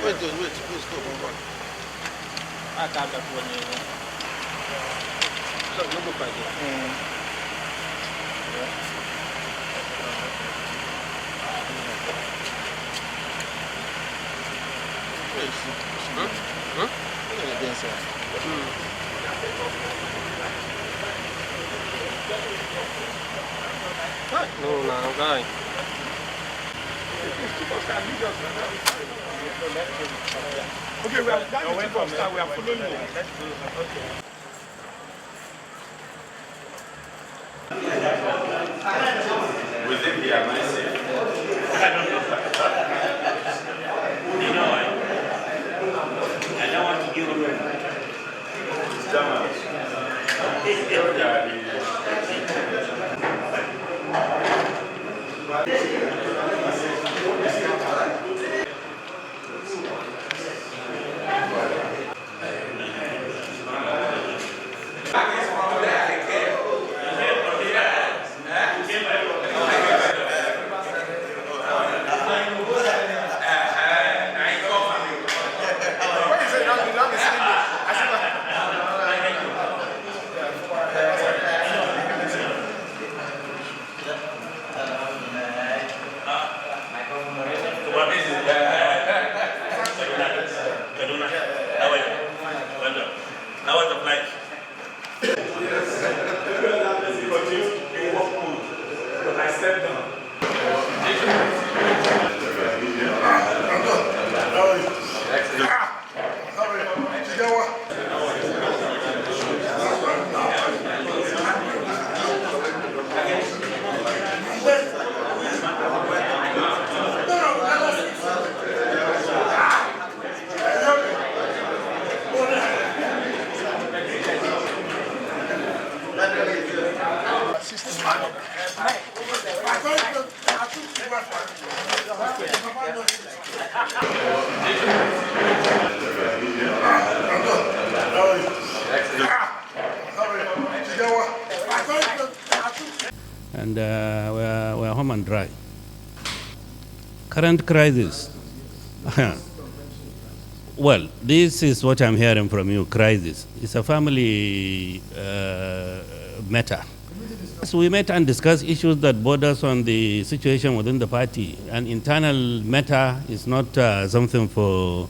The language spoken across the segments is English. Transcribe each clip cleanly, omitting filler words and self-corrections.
Wait, please go on. I can't get one. No book idea. No, no, guy. Okay, we are following you. Within the amnesty. You know what? I don't want to give away. It's damage. Kaduna, how are you? Well done. How was the flight? I stepped down. And we're home and dry. Current crisis. Well, this is what I'm hearing from you, crisis. It's a family matter. So we met and discussed issues that borders on the situation within the party. An internal matter is not something for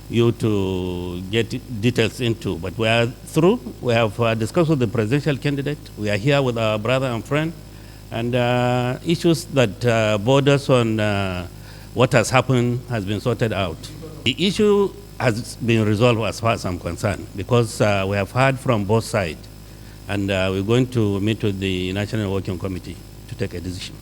you to get details into, but we are through. We have discussed with the presidential candidate. We are here with our brother and friend, and issues that borders on what has happened has been sorted out. The issue has been resolved as far as I'm concerned, because we have heard from both sides, and we're going to meet with the National Working Committee to take a decision.